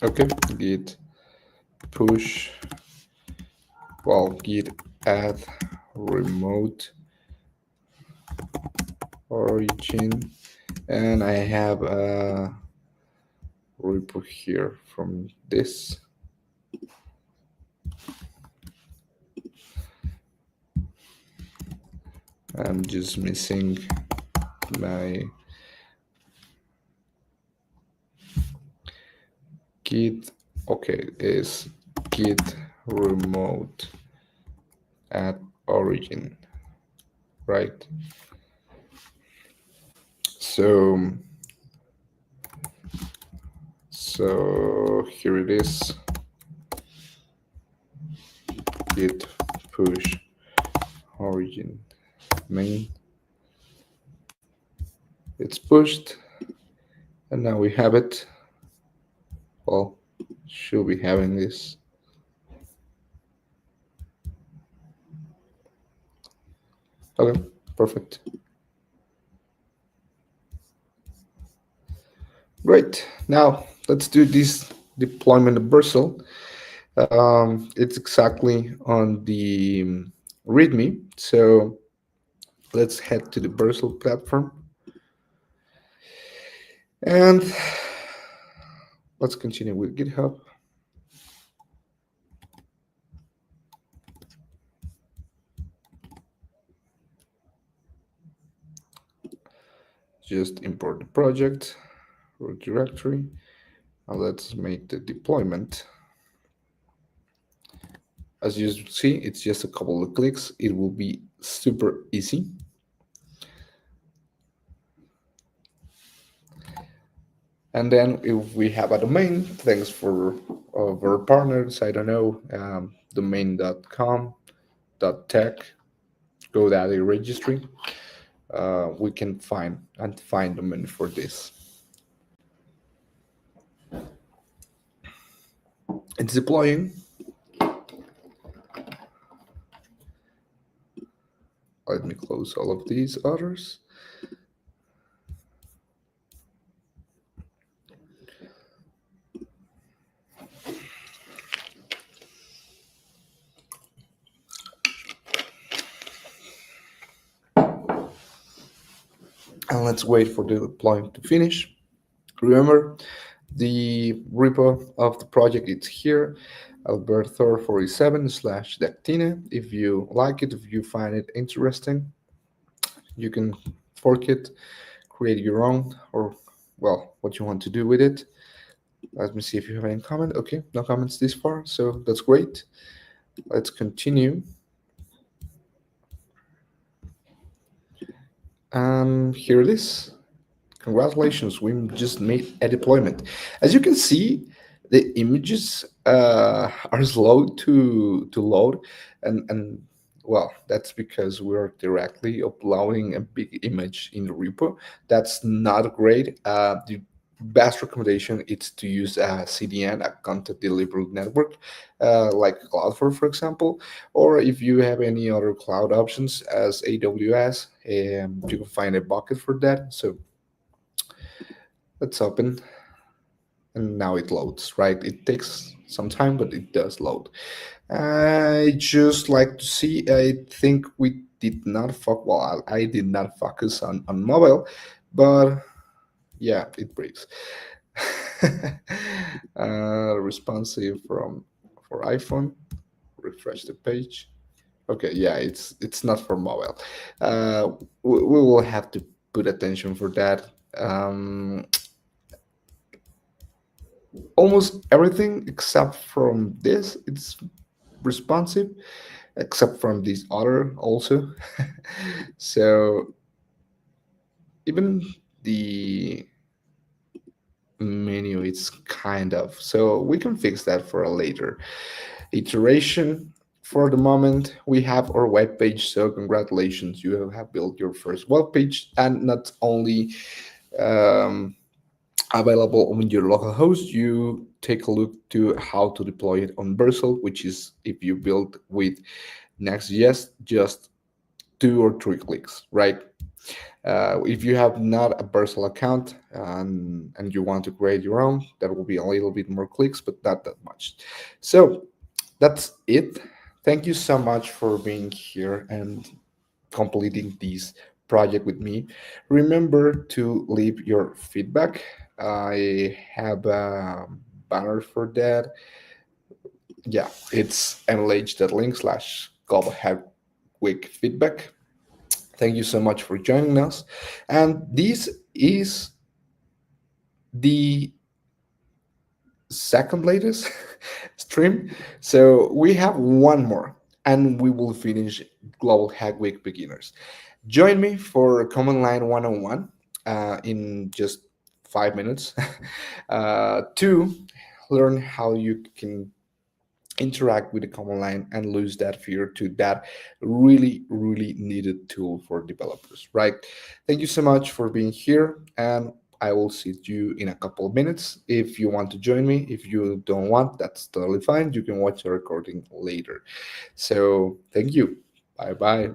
Okay, git push, well, git add remote origin, and I have a repo here from this. I'm just missing my git. Okay, is git remote at origin, right? So here it is. Git push origin main. It's pushed, and now we have it. Well, should be having this. Okay, perfect. Great. Now let's do this deployment of Vercel. It's exactly on the README. So let's head to the Vercel platform. And let's continue with GitHub. Just import the project or directory. Now let's make the deployment. As you see, it's just a couple of clicks. It will be super easy. And then if we have a domain, thanks for our partners, I don't know, domain.com, .tech, GoDaddy registry, we can find domain for this. It's deploying. Let me close all of these others. And let's wait for the deployment to finish. Remember, the repo of the project is here, alberto47/Dactina. If you like it, if you find it interesting, you can fork it, create your own, or, well, what you want to do with it. Let me see if you have any comment. Okay, no comments this far, so that's great. Let's continue. Here it is. Congratulations, we just made a deployment. As you can see, the images are slow to load, and well, that's because we're directly uploading a big image in the repo. That's not great. The best recommendation is to use a CDN, a content delivery network, like Cloudflare, for example, or if you have any other cloud options as AWS, you can find a bucket for that. So let's open, and now it loads, right? It takes some time, but it does load. I just like to see, I think we did not well, I did not focus on mobile, but yeah, it breaks. Responsive for iPhone, refresh the page. Okay, yeah, it's not for mobile. We will have to put attention for that. Almost everything except from this, it's responsive, except from this other also. So even the menu, it's kind of, so we can fix that for a later iteration. For the moment, we have our webpage. So congratulations, you have built your first webpage, and not only um, available on your local host, you take a look to how to deploy it on Vercel, which is if you build with Next.js, just 2 or 3 clicks, right? If you have not a Vercel account and you want to create your own, that will be a little bit more clicks, but not that much. So that's it. Thank you so much for being here and completing this project with me. Remember to leave your feedback. I have a banner for that. Yeah, it's mlh.link/global week feedback. Thank you so much for joining us. And this is the second latest stream. So we have one more and we will finish Global Hack Week Beginners. Join me for Command Line 101 in just 5 minutes to learn how you can interact with the command line and lose that fear to that really, really needed tool for developers, right? Thank you so much for being here, and I will see you in a couple of minutes. If you want to join me, if you don't want, that's totally fine. You can watch the recording later. So, thank you. Bye bye.